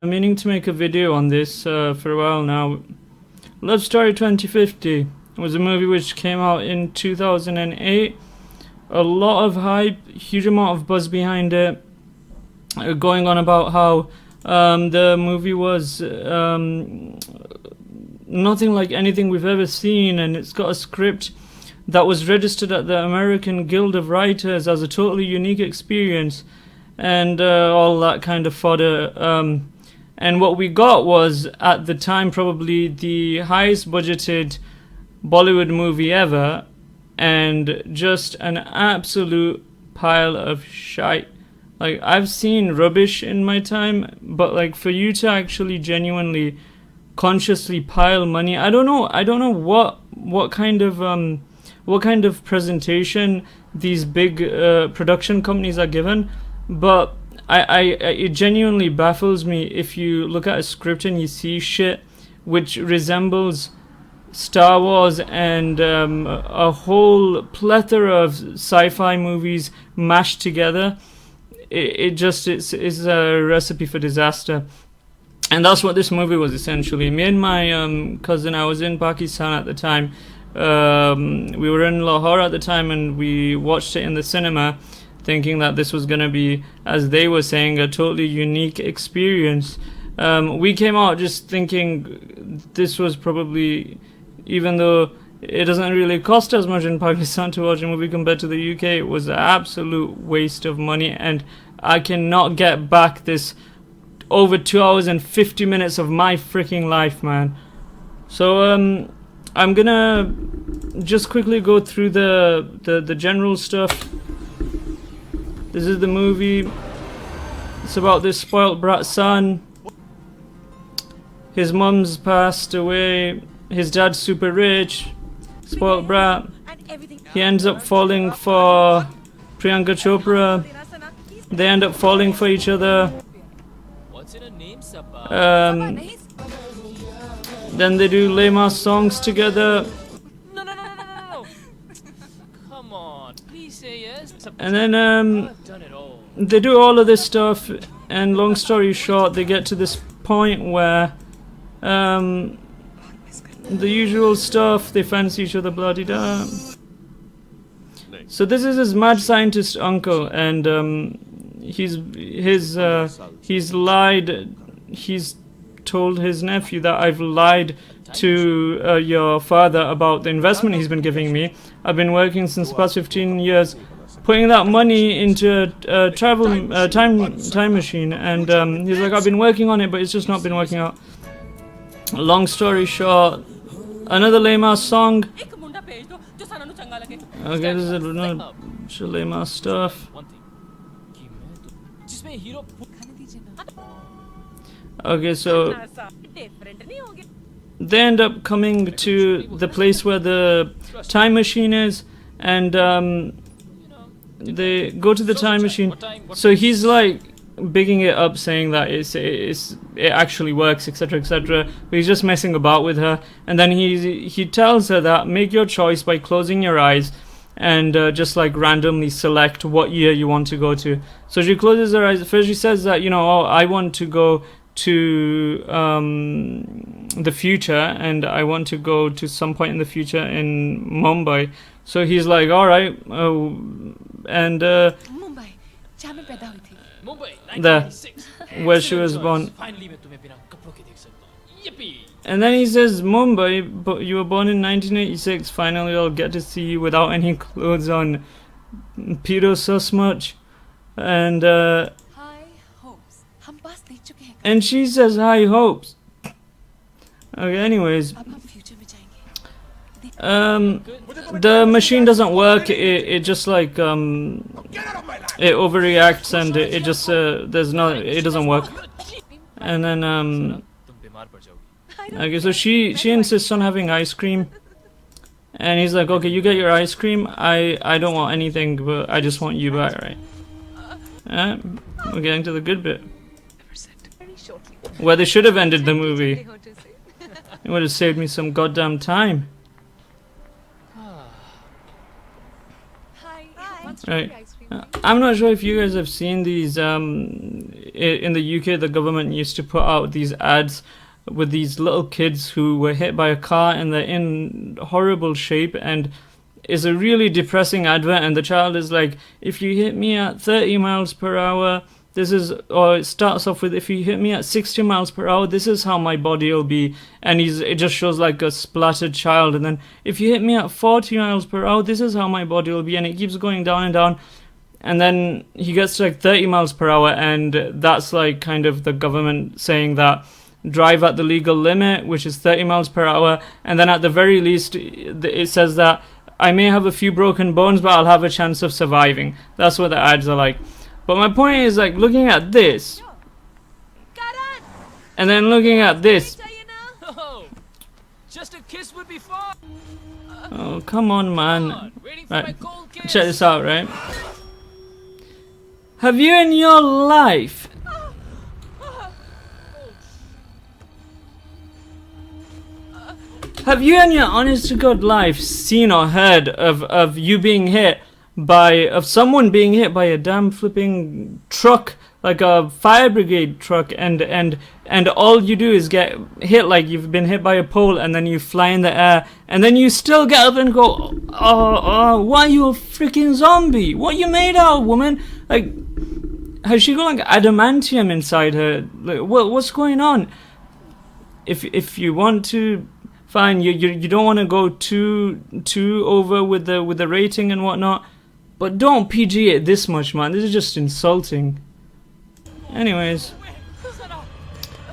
I'm meaning to make a video on this for a while now. Love Story 2050 was a movie which came out in 2008. A lot of hype, huge amount of buzz behind it, going on about how the movie was nothing like anything we've ever seen, and it's got a script that was registered at the American Guild of Writers as a totally unique experience, and all that kind of fodder. And what we got was, at the time, probably the highest budgeted Bollywood movie ever, and just an absolute pile of shite. Like, I've seen rubbish in my time, but like, for you to actually genuinely consciously pile money, I don't know what kind of presentation these big production companies are given, but it genuinely baffles me if you look at a script and you see shit which resembles Star Wars and a whole plethora of sci-fi movies mashed together. It's a recipe for disaster. And that's what this movie was essentially. Me and my cousin, I was in Pakistan at the time. We were in Lahore at the time, and we watched it in the cinema, thinking that this was going to be, as they were saying, a totally unique experience. We came out just thinking this was probably, even though it doesn't really cost as much in Pakistan to watch a movie compared to the UK, it was an absolute waste of money, and I cannot get back this over 2 hours and 50 minutes of my freaking life, man. So I'm gonna just quickly go through the general stuff. This is the movie. It's about this spoilt brat son. His mum's passed away. His dad's super rich. Spoilt brat. He ends up falling for Priyanka Chopra. They end up falling for each other. Then they do lame-ass songs together. And then they do all of this stuff, and long story short, they get to this point where the usual stuff, they fancy each other, bloody da. So this is his mad scientist uncle, and he's lied. He's told his nephew that I've lied to your father about the investment he's been giving me. I've been working since the past 15 years, putting that money into a time machine, and he's like, I've been working on it, but it's just not been working out. Long story short, another lame-ass song. Okay, this is another lame-ass stuff. Okay, so they end up coming to the place where the time machine is, and they go to the time machine. So he's like bigging it up, saying that it actually works, etc., etc. But he's just messing about with her, and then he tells her that make your choice by closing your eyes and just like randomly select what year you want to go to. So she closes her eyes. First she says that, oh, I want to go to the future, and I want to go to some point in the future in Mumbai. So he's like, all right, and there, where she was born. And then he says, Mumbai, but you were born in 1986. Finally, I'll get to see you without any clothes on. Pedo so much. And she says high hopes. Okay, anyways, the machine doesn't work. It just like it overreacts, and it just it doesn't work. And then okay, so she insists on having ice cream, and he's like, okay, you get your ice cream. I don't want anything, but I just want you back, right? We're getting to the good bit, where they should have ended the movie. It would have saved me some goddamn time. Right. I'm not sure if you guys have seen these. In the UK, the government used to put out these ads with these little kids who were hit by a car and they're in horrible shape, and it's a really depressing advert. And the child is like, if you hit me at 30 miles per hour, this is, or it starts off with, if you hit me at 60 miles per hour, this is how my body will be. And it just shows like a splattered child. And then if you hit me at 40 miles per hour, this is how my body will be. And it keeps going down and down. And then he gets to like 30 miles per hour, and that's like kind of the government saying that drive at the legal limit, which is 30 miles per hour. And then at the very least, it says that I may have a few broken bones, but I'll have a chance of surviving. That's what the ads are like. But my point is, like, looking at this, and then looking at this. Just a kiss would be fine. Oh, come on, man. Right, check this out, right? Have you in your life have you in your honest to God life seen or heard of you being hit of someone being hit by a damn flipping truck, like a fire brigade truck, and all you do is get hit, like you've been hit by a pole, and then you fly in the air, and then you still get up and go, oh, why are you a freaking zombie? What you made out of, woman? Like, has she got like adamantium inside her? Like, what's going on? If you want to, fine. You don't want to go too over with the rating and whatnot, but don't PG it this much, man. This is just insulting. Anyways,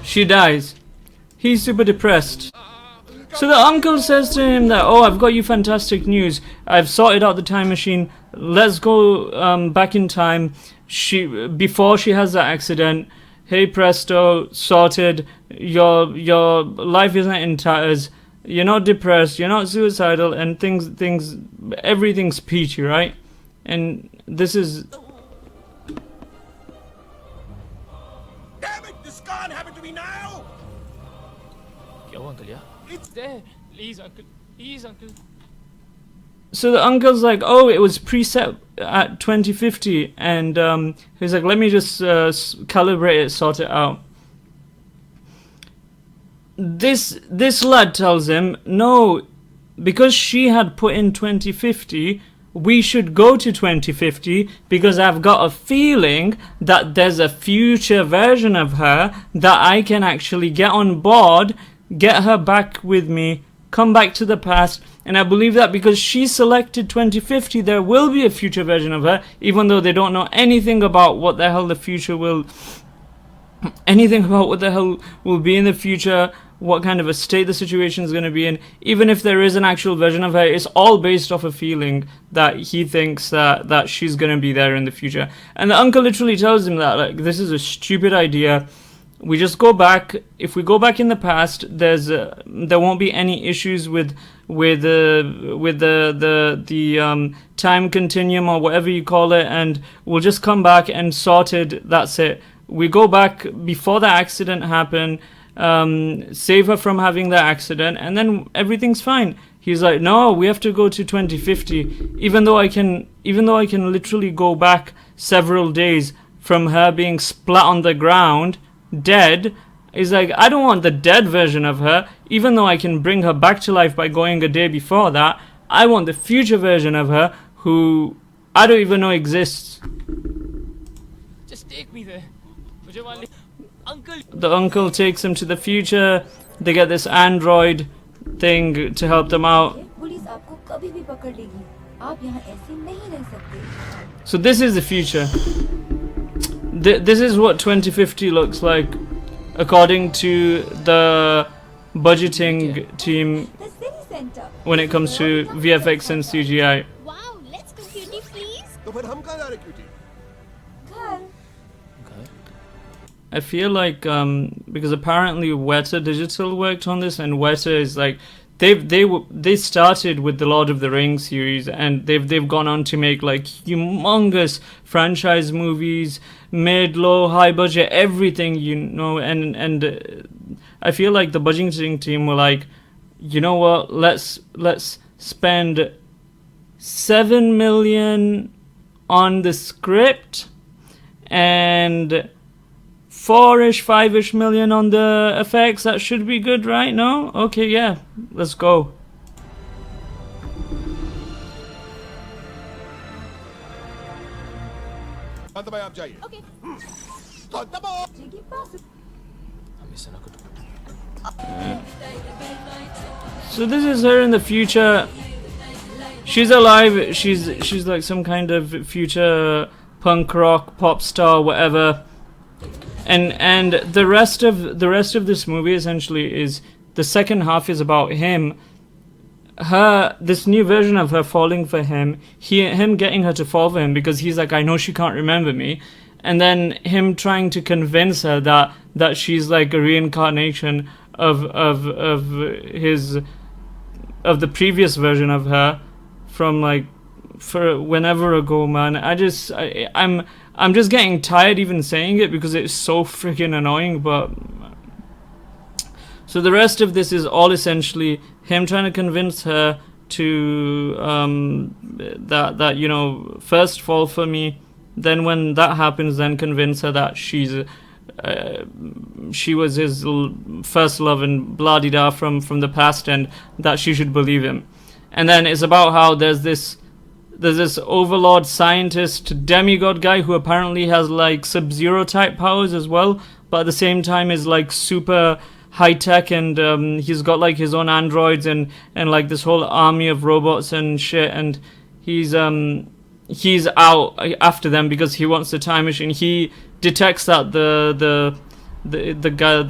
she dies. He's super depressed. So the uncle says to him that, oh, I've got you fantastic news. I've sorted out the time machine. Let's go back in time. Before she has that accident. Hey presto, sorted. Your life isn't in tatters. You're not depressed. You're not suicidal, and everything's peachy, right? And this is. Damn it! This can't happen to me now. Yo, uncle, yeah. It's there. Please, uncle. Please, uncle. So the uncle's like, oh, it was preset at 2050, and he's like, let me just calibrate it, sort it out. This lad tells him, no, because she had put in 2050, we should go to 2050, because I've got a feeling that there's a future version of her that I can actually get on board, get her back with me, come back to the past. And I believe that because she selected 2050, there will be a future version of her, even though they don't know anything about what the hell the future will be in the future, what kind of a state the situation is going to be in. Even if there is an actual version of her, it's all based off a feeling that he thinks that she's going to be there in the future. And the uncle literally tells him that, like, this is a stupid idea. We just go back. If we go back in the past, there won't be any issues with the time continuum or whatever you call it, and we'll just come back and sorted. That's it. We go back before the accident happened, save her from having the accident, and then everything's fine. He's like, no, we have to go to 2050, even though I can literally go back several days from her being splat on the ground, dead. He's like, I don't want the dead version of her, even though I can bring her back to life by going a day before that. I want the future version of her, who I don't even know exists. Just take me there. Uncle. The uncle takes him to the future. They get this android thing to help them out. So this is the future. This is what 2050 looks like, according to the budgeting team when it comes to VFX and CGI. Wow, let's go cutie please. तो फिर हम कहाँ जा रहे cutie? I feel like because apparently Weta Digital worked on this, and Weta is like they started with the Lord of the Rings series, and they've gone on to make like humongous franchise movies, mid, low, high budget, everything, you know, and I feel like the budgeting team were like, you know what, let's spend $7 million on the script, and 4-ish, 5-ish million on the effects. That should be good, right? No? Okay, yeah. Let's go. भाई आप जाइए। Okay. So this is her in the future. She's alive. She's like some kind of future punk rock pop star, whatever. And the rest of this movie essentially is the second half is about him. This new version of her falling for him, him getting her to fall for him because he's like, I know she can't remember me, and then him trying to convince her that she's like a reincarnation of the previous version of her from like for whenever ago, man. I'm just getting tired even saying it because it's so freaking annoying, but so the rest of this is all essentially him trying to convince her to that you know, first fall for me, then when that happens, then convince her that she was his first love and blah de da from the past, and that she should believe him. And then it's about how there's this overlord scientist demigod guy who apparently has like Sub-Zero type powers as well, but at the same time is like super high tech, and he's got like his own androids and like this whole army of robots and shit, and he's out after them because he wants the time machine. He detects that the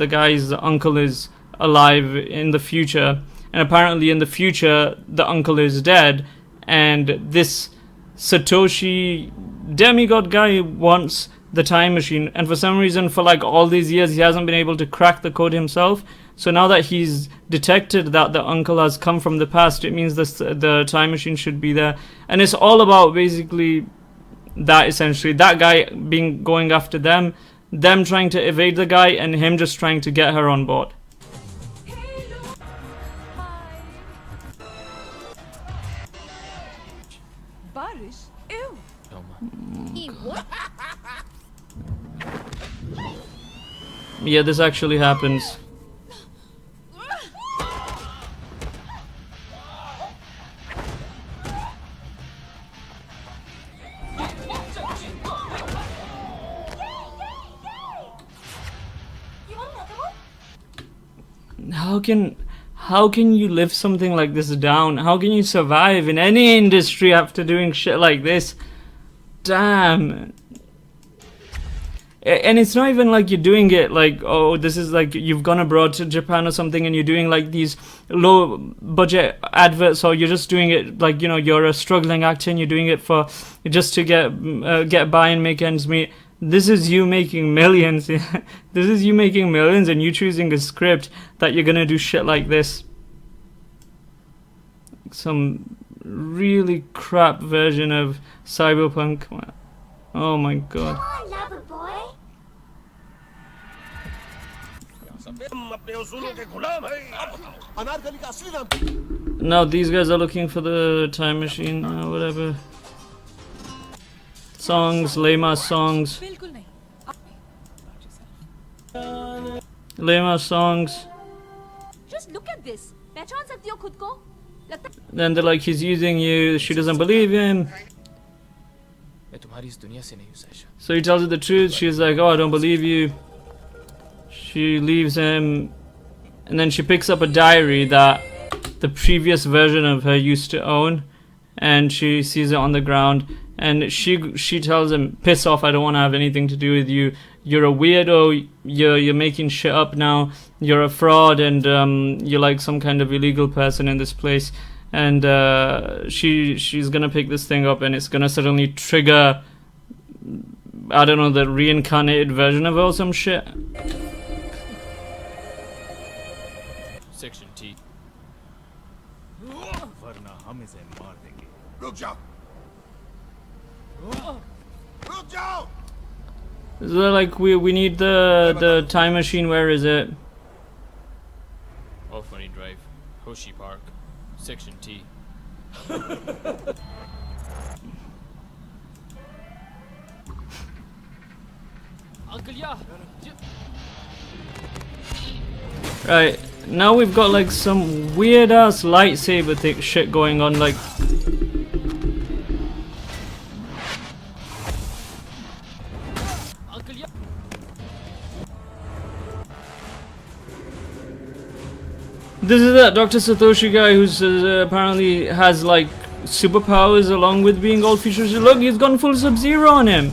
guy's uncle is alive in the future, and apparently in the future the uncle is dead, and this Satoshi demigod guy wants the time machine, and for some reason for like all these years he hasn't been able to crack the code himself. So now that he's detected that the uncle has come from the past, it means the time machine should be there, and it's all about basically that, essentially that guy going after them trying to evade the guy, and him just trying to get her on board. Barish? Ew. Hey, what? Yeah, this actually happens. How can you live something like this down? How can you survive in any industry after doing shit like this? Damn. And it's not even like you're doing it like, oh, this is like you've gone abroad to Japan or something and you're doing like these low budget adverts, or you're just doing it like, you know, you're a struggling actor and you're doing it for just to get by and make ends meet. This is you making millions. This is you making millions, and you choosing a script that you're gonna do shit like this. Some really crap version of Cyberpunk. Oh my god. Come on, lover boy. Anarkali का असली नाम Now these guys are looking for the time machine or whatever. Songs, Lema songs. बिल्कुल नहीं. Lema songs. Just look at this. पहचान सकती हो खुद को? लगता Then they're like, he's using you. She doesn't believe him. मैं तुम्हारी इस दुनिया से नहीं हूँ Saisha. So he tells her the truth. She's like, oh, I don't believe you. She leaves him. And then she picks up a diary that the previous version of her used to own. And she sees it on the ground. And she tells him, piss off, I don't want to have anything to do with you. You're a weirdo. You're making shit up now. You're a fraud, and you're like some kind of illegal person in this place. And she's gonna pick this thing up, and it's gonna suddenly trigger, I don't know, the reincarnated version of her or some shit. Section T. रुक जाओ रुक जाओ So they're like, we need the time machine. Where is it? Funny Drive, Hoshi Park, Section T. Uncle, yeah. Right, now we've got like some weird ass lightsaber shit going on, like. Uncle, yeah. This is that Dr. Satoshi guy who's apparently has like superpowers along with being all features. Look, he's gone full Sub-Zero on him.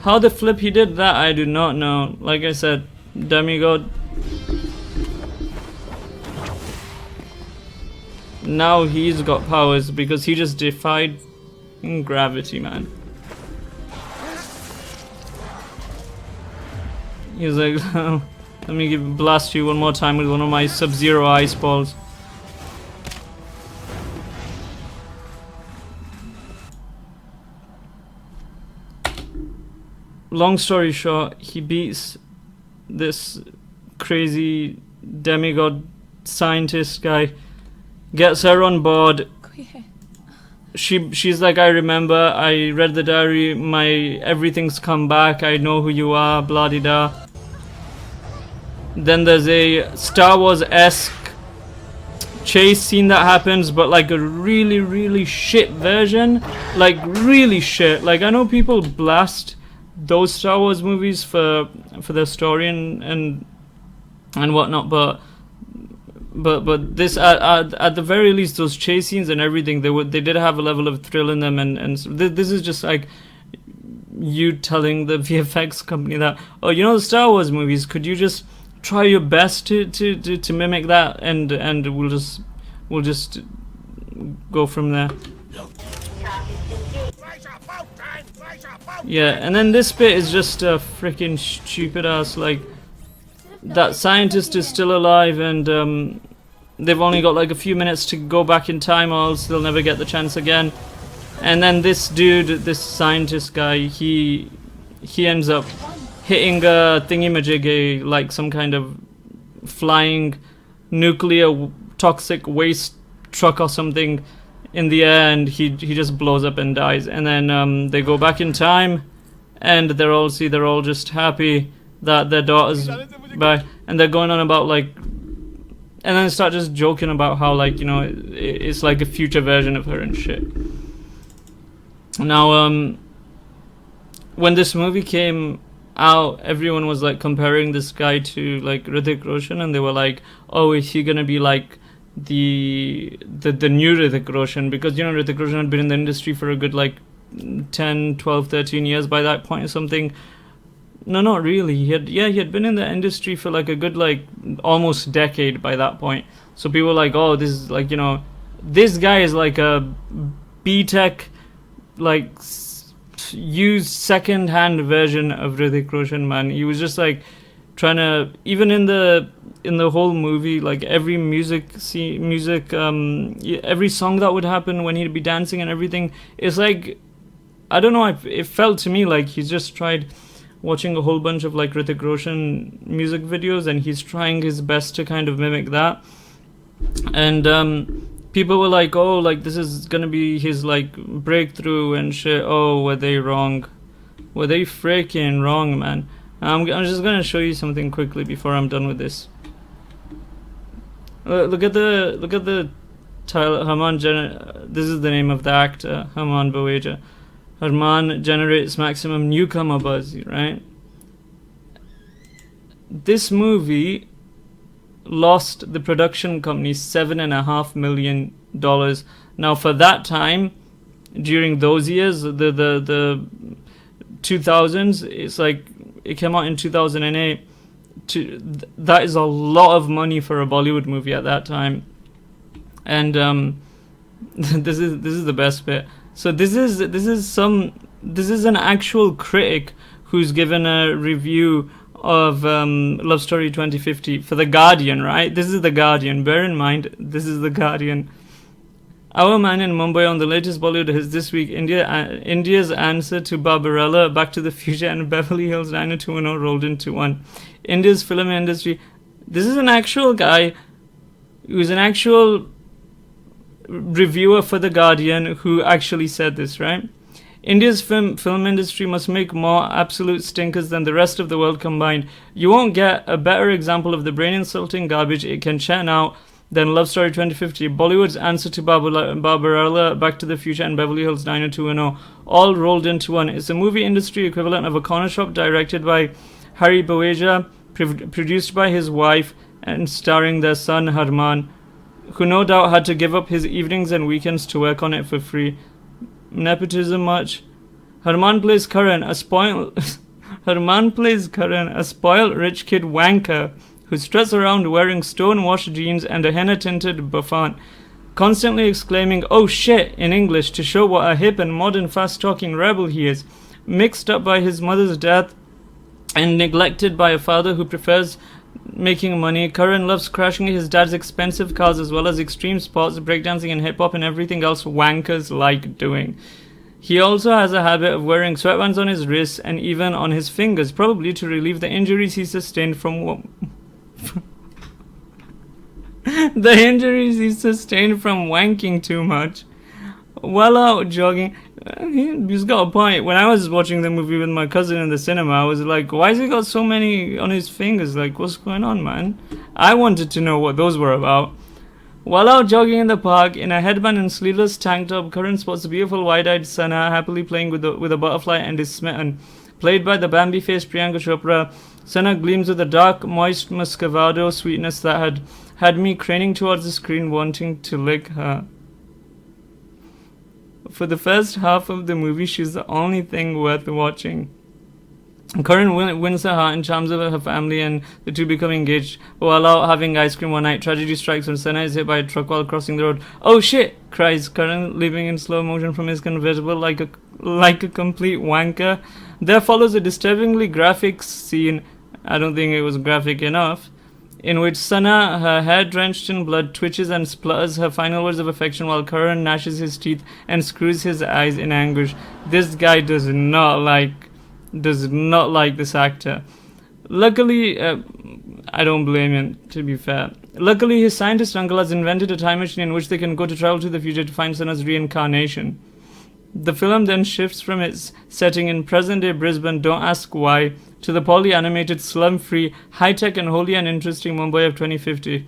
How the flip he did that, I do not know. Like I said, demigod. Now he's got powers because he just defied gravity, man. He's like, let me blast you one more time with one of my Sub-Zero ice balls. Long story short, he beats this crazy demigod scientist guy, gets her on board. She's like, I remember, I read the diary, my everything's come back, I know who you are, blah de da. Then there's a Star Wars-esque chase scene that happens, but like a really shit version. Like really shit. Like I know people blast those Star Wars movies for their story and whatnot, but this at the very least, those chase scenes and everything, they did have a level of thrill in them, and this is just like you telling the VFX company that, oh, you know, the Star Wars movies, could you just try your best to mimic that, and we'll just go from there. Yeah, and then this bit is just a freaking stupid ass, like, that scientist is still alive, and they've only got like a few minutes to go back in time, or else they'll never get the chance again. And then this dude, this scientist guy, he ends up hitting a thingy-majig, like some kind of flying nuclear toxic waste truck or something in the air, and he just blows up and dies. And then they go back in time, and they're all just happy that their daughter's back, and they're going on about like, and then they start just joking about how, like, you know, it's like a future version of her and shit. Now when this movie came out, everyone was like comparing this guy to like Hrithik Roshan, and they were like, oh, is he gonna be like the new Hrithik Roshan? Because, you know, Hrithik Roshan had been in the industry for a good like 10, 12, 13 years by that point or something. No, not really. He had been in the industry for like a good like almost decade by that point. So people were like, oh, this is like, you know, this guy is like a B-Tech, like used second-hand version of Hrithik Roshan, man. He was just like trying to, even in the whole movie, like every every song that would happen when he'd be dancing and everything, it's like, I don't know, it felt to me like he's just tried watching a whole bunch of like Hrithik Roshan music videos, and he's trying his best to kind of mimic that. And people were like, oh, like this is gonna be his like breakthrough and shit. Oh, were they wrong? Were they freaking wrong, man? I'm just gonna show you something quickly before I'm done with this. Look at the title. This is the name of the actor, Haman Baweja. Harman generates maximum newcomer buzz, right? This movie lost the production company $7.5 million. Now, for that time, during those years, the 2000s, it's like it came out in 2008. That is a lot of money for a Bollywood movie at that time. And this is the best bit. So this is an actual critic who's given a review of Love Story 2050 for The Guardian, right? This is The Guardian. Bear in mind, this is The Guardian. Our man in Mumbai on the latest Bollywood has this week India's answer to Barbarella, Back to the Future, and Beverly Hills 90210 rolled into one. India's film industry. This is an actual guy who's an actual reviewer for The Guardian who actually said this, right? India's film industry must make more absolute stinkers than the rest of the world combined. You won't get a better example of the brain-insulting garbage it can churn out than Love Story 2050, Bollywood's answer to Barbarella, Back to the Future, and Beverly Hills 90210, all rolled into one. It's a movie industry equivalent of a corner shop directed by Hari Baweja, produced by his wife, and starring their son Harman, who no doubt had to give up his evenings and weekends to work on it for free. Nepotism much? Harman plays Karan, a spoiled rich kid wanker who struts around wearing stone-washed jeans and a henna-tinted bouffant, constantly exclaiming "oh shit" in English to show what a hip and modern fast-talking rebel he is, mixed up by his mother's death and neglected by a father who prefers making money. Karan loves crashing his dad's expensive cars as well as extreme sports, breakdancing and hip-hop and everything else wankers like doing. He also has a habit of wearing sweatbands on his wrists and even on his fingers, probably to relieve the injuries he sustained from wanking too much. While out jogging, he's got a point. When I was watching the movie with my cousin in the cinema, I was like, why has he got so many on his fingers? Like, what's going on, man? I wanted to know what those were about. While out jogging in the park, in a headband and sleeveless tank top, Karan spots a beautiful wide-eyed Sana happily playing with a butterfly and is smitten. Played by the Bambi-faced Priyanka Chopra, Sana gleams with a dark, moist muscovado sweetness that had me craning towards the screen wanting to lick her. For the first half of the movie, she's the only thing worth watching. Karan wins her heart and charms her family, and the two become engaged. While out having ice cream one night, tragedy strikes when Sana is hit by a truck while crossing the road. "Oh shit!" cries Karan, leaping in slow motion from his convertible like a complete wanker. There follows a disturbingly graphic scene, I don't think it was graphic enough, in which Sana, her hair drenched in blood, twitches and splutters her final words of affection while Karan gnashes his teeth and screws his eyes in anguish. This guy does not like this actor. Luckily, I don't blame him, to be fair. Luckily, his scientist uncle has invented a time machine in which they can go to travel to the future to find Sana's reincarnation. The film then shifts from its setting in present-day Brisbane, don't ask why, to the poorly-animated, slum-free, high-tech and wholly uninteresting Mumbai of 2050,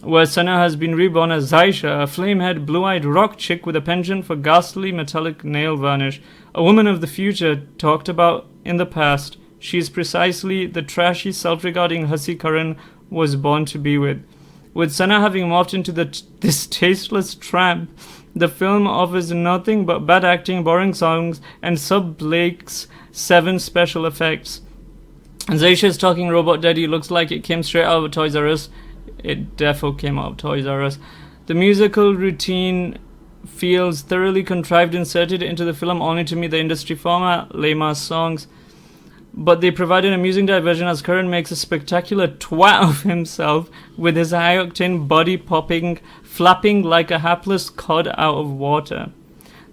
where Sana has been reborn as Zaisha, a flame-haired, blue-eyed rock chick with a penchant for ghastly metallic nail varnish, a woman of the future talked about in the past. She is precisely the trashy, self-regarding hussy Karan was born to be with. With Sana having morphed into this tasteless tramp, the film offers nothing but bad acting, boring songs, and Sub-Blake's 7 special effects. Zaisha's talking robot daddy looks like it came straight out of Toys R Us. It defo came out of Toys R Us. The musical routine feels thoroughly contrived, inserted into the film only to meet the industry format, lame-ass songs. But they provide an amusing diversion as Karan makes a spectacular twat of himself with his high-octane body popping, flapping like a hapless cod out of water.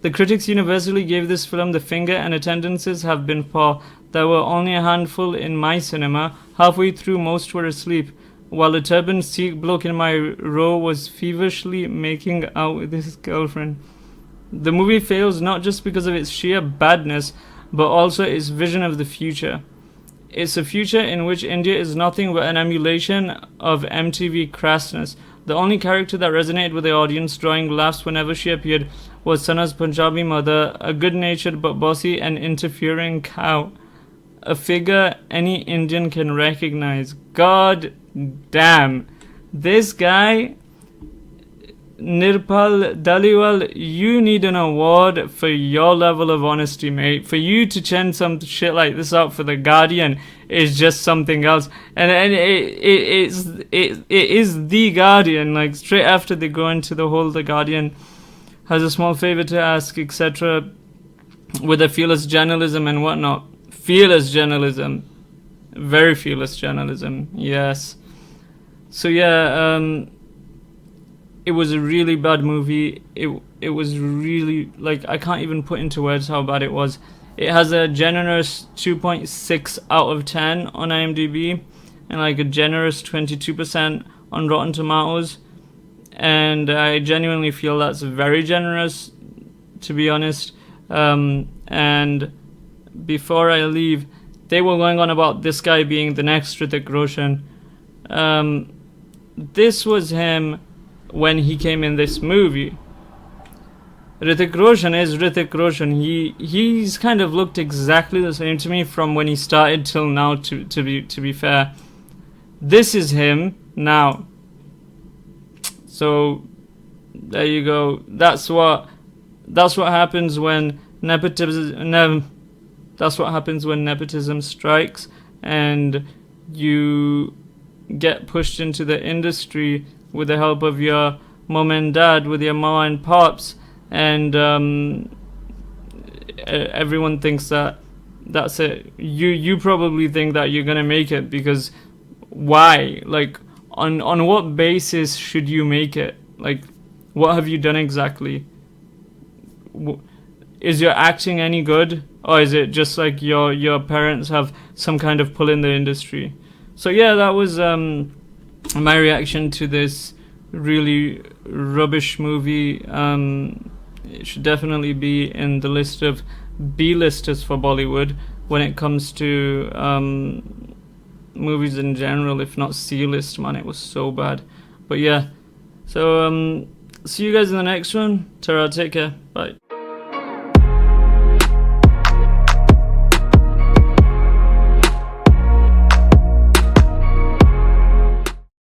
The critics universally gave this film the finger and attendances have been poor. There were only a handful in my cinema. Halfway through, most were asleep, while a turbaned Sikh bloke in my row was feverishly making out with his girlfriend. The movie fails not just because of its sheer badness, but also its vision of the future. It's a future in which India is nothing but an emulation of MTV crassness. The only character that resonated with the audience, drawing laughs whenever she appeared, was Sana's Punjabi mother, a good-natured but bossy and interfering cow. A figure any Indian can recognize. God damn. This guy, Nirpal Dhaliwal, you need an award for your level of honesty, mate. For you to churn some shit like this out for The Guardian is just something else. And it is The Guardian. Like, straight after they go into the whole The Guardian has a small favor to ask, etc., with a fearless journalism and whatnot. Fearless journalism. Very fearless journalism, yes. So yeah, it was a really bad movie. It was really, like, I can't even put into words how bad it was. It has a generous 2.6 out of 10 on IMDb and like a generous 22% on Rotten Tomatoes. And I genuinely feel that's very generous, to be honest. And and before I leave, they were going on about this guy being the next Hrithik Roshan. This was him when he came in this movie. Hrithik Roshan is Hrithik Roshan. He's kind of looked exactly the same to me from when he started till now. To be fair, this is him now. So there you go. That's what happens when nepotism. That's what happens when nepotism strikes, and you get pushed into the industry with the help of your mom and dad, with your ma and pops, and everyone thinks that's it. You probably think that you're gonna make it, because why? Like, on what basis should you make it? Like, what have you done exactly? Is your acting any good, or is it just like your parents have some kind of pull in the industry? So yeah, that was my reaction to this really rubbish movie. It should definitely be in the list of B-listers for Bollywood when it comes to movies in general, if not C-list. Man, it was so bad. But yeah, so see you guys in the next one. Ta-ra, take care, bye.